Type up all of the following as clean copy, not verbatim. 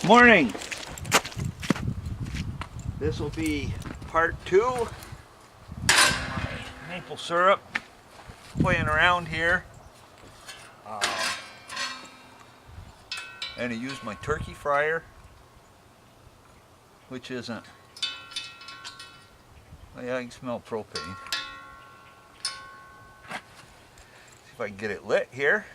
Morning. This will be part 2 of my maple syrup. Playing around here. And I used my turkey fryer, which isn't. Oh yeah, I can smell propane. See if I can get it lit here.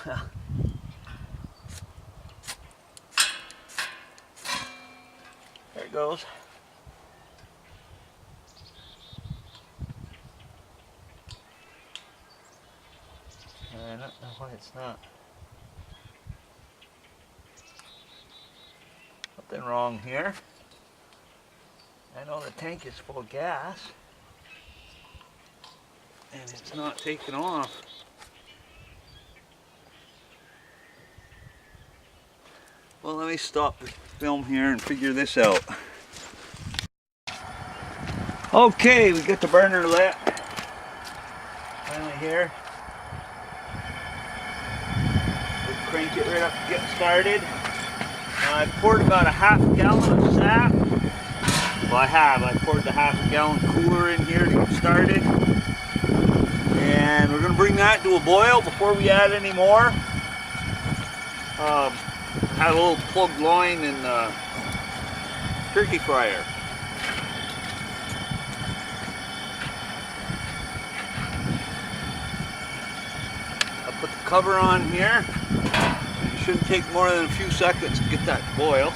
There it goes. I don't know why it's not. Something wrong here. I know the tank is full of gas and it's not taking off. Well, let me stop the film here and figure this out. Okay, we got the burner lit. Finally here. We'll crank it right up to get started. I poured about a half gallon of sap. Well, I poured the half gallon cooler in here to get started. And we're going to bring that to a boil before we add any more. Have a little plugged line in the turkey fryer. I'll put the cover on here. It shouldn't take more than a few seconds to get that to boil.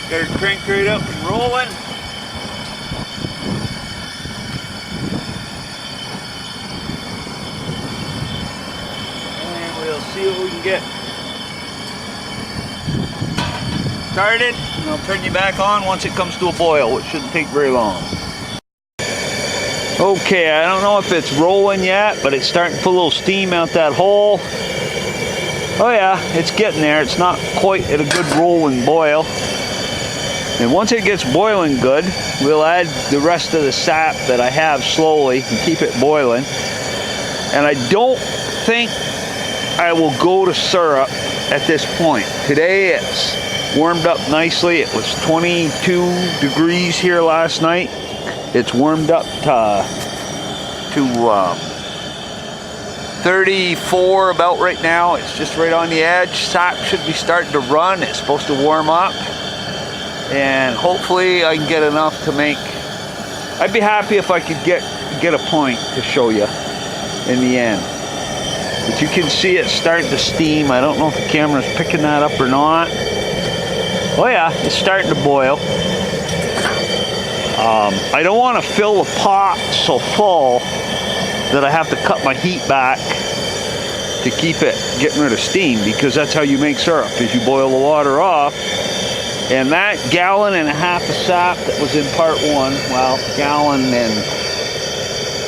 Got her cranked right up and rolling. And we'll see what we can get started. And I'll turn you back on once it comes to a boil, which shouldn't take very long. Okay, I don't know if it's rolling yet, but it's starting to put a little steam out that hole. Oh yeah, it's getting there. It's not quite at a good rolling boil. And once it gets boiling good, we'll add the rest of the sap that I have slowly and keep it boiling. And I don't think I will go to syrup at this point. Today it's warmed up nicely. It was 22 degrees here last night. It's warmed up to 34 about right now. It's just right on the edge. Sap should be starting to run. It's supposed to warm up. And hopefully I can get enough to make. I'd be happy if I could get a point to show you in the end. But you can see it starting to steam. I don't know if the camera's picking that up or not. Oh yeah, it's starting to boil. I don't want to fill the pot so full that I have to cut my heat back to keep it getting rid of steam, because that's how you make syrup, is you boil the water off. And that gallon and a half of sap that was in part 1, well, gallon and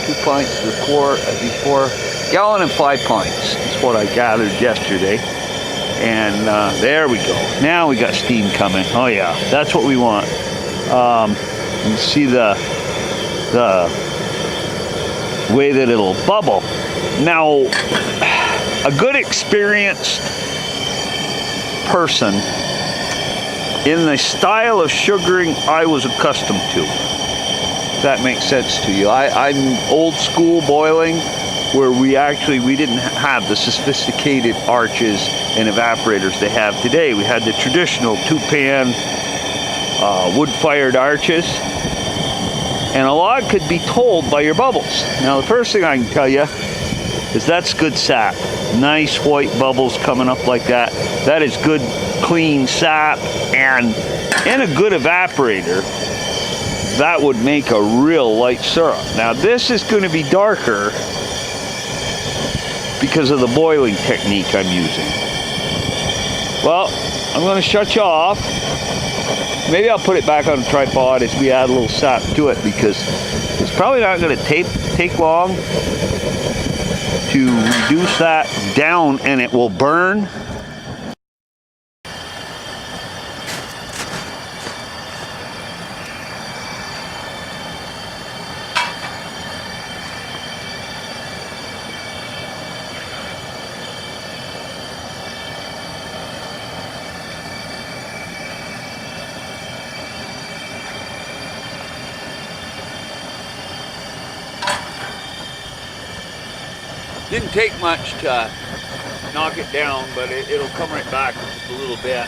2 pints to the quart before, gallon and 5 pints is what I gathered yesterday. And there we go. Now we got steam coming. Oh yeah, that's what we want. You see the way that it'll bubble. Now, a good experienced person in the style of sugaring I was accustomed to, if that makes sense to you. I'm old school boiling, where we didn't have the sophisticated arches and evaporators they have today. We had the traditional 2-pan wood-fired arches, and a lot could be told by your bubbles. Now the first thing I can tell you is that's good sap. Nice white bubbles coming up like that. That is good clean sap, and in a good evaporator that would make a real light syrup. Now this is going to be darker because of the boiling technique I'm using. Well, I'm going to shut you off. Maybe I'll put it back on the tripod as we add a little sap to it, because it's probably not going to take long. to reduce that down and it will burn. Didn't take much to knock it down, but it'll come right back just a little bit.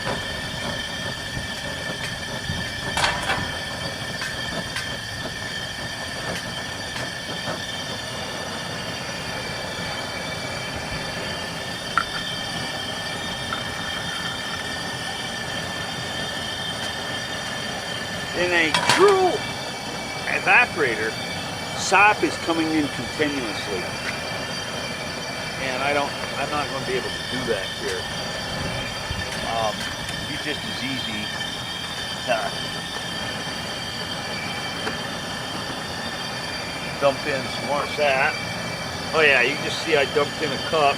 In a true evaporator, sap is coming in continuously. And I'm not going to be able to do that here. It's just as easy to dump in some more sap. Oh yeah, you can just see I dumped in a cup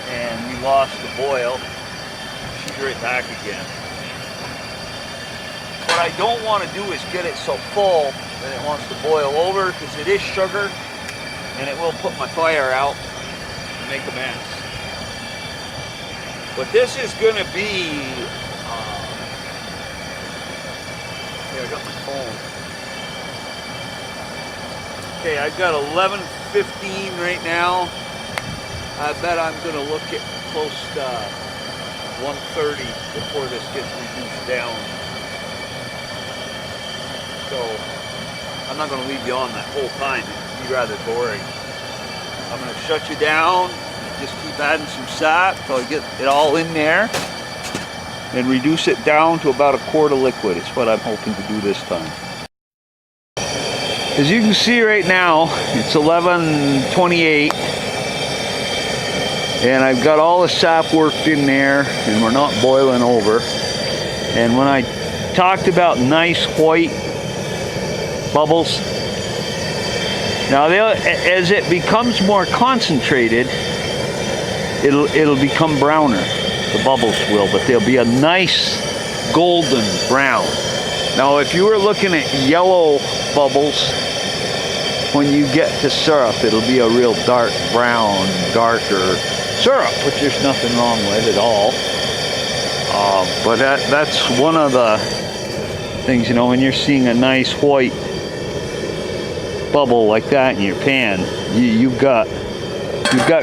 and we lost the boil. She's right back again. What I don't want to do is get it so full that it wants to boil over, because it is sugar and it will put my fire out. Make a mess. But this is going to be here, I got my phone. Okay, I've got 11:15 right now. I bet I'm going to look at close to 1:30 before this gets reduced down. So I'm not going to leave you on that whole time. It'd be rather boring. I'm going to shut you down, just keep adding some sap until I get it all in there, and reduce it down to about a quart of liquid. It's what I'm hoping to do this time. As you can see right now, it's 11:28, and I've got all the sap worked in there, and we're not boiling over. And when I talked about nice white bubbles, now, as it becomes more concentrated, it'll become browner. The bubbles will, but they'll be a nice golden brown. Now, if you were looking at yellow bubbles, when you get to syrup, it'll be a real dark brown, darker syrup, which there's nothing wrong with at all. But that's one of the things, you know, when you're seeing a nice white bubble like that in your pan, you've got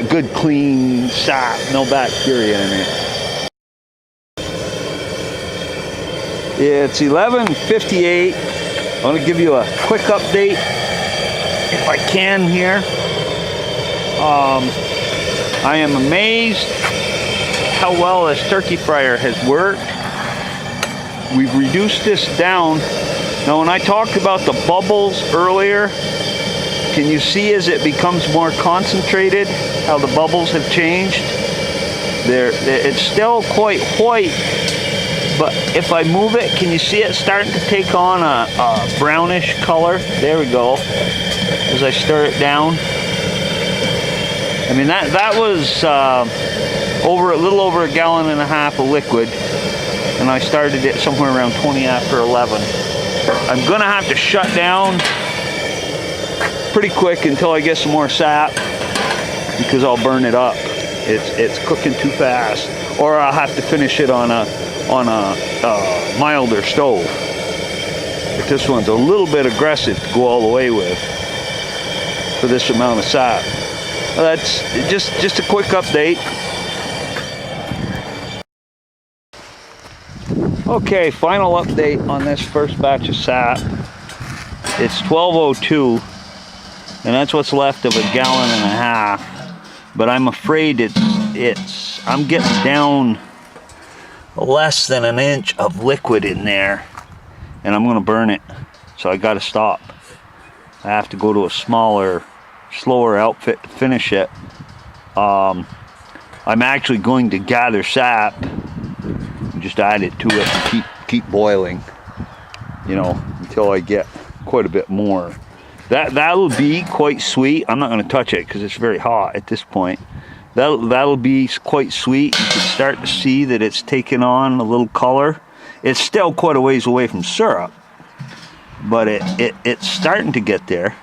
good clean sap, no bacteria in it. It's 11:58. I want to give you a quick update if I can here. I am amazed how well this turkey fryer has worked. We've reduced this down. Now, when I talked about the bubbles earlier, can you see as it becomes more concentrated how the bubbles have changed? It's still quite white, but if I move it, can you see it starting to take on a brownish color? There we go. As I stir it down. I mean, that was a little over 1.5 gallons of liquid, and I started it somewhere around 20 after 11. I'm gonna have to shut down pretty quick until I get some more sap, because I'll burn it up. It's cooking too fast, or I'll have to finish it on a milder stove. But this one's a little bit aggressive to go all the way with for this amount of sap. Well, that's just a quick update. Okay, final update on this first batch of sap. It's 12:02. And that's what's left of 1.5 gallons. But I'm afraid I'm getting down less than an inch of liquid in there, and I'm gonna burn it. So I gotta stop. I have to go to a smaller, slower outfit to finish it. I'm actually going to gather sap and just add it to it and keep boiling, you know, until I get quite a bit more. That'll be quite sweet. I'm not going to touch it because it's very hot at this point. That'll be quite sweet. You can start to see that it's taking on a little color. It's still quite a ways away from syrup, but it's starting to get there.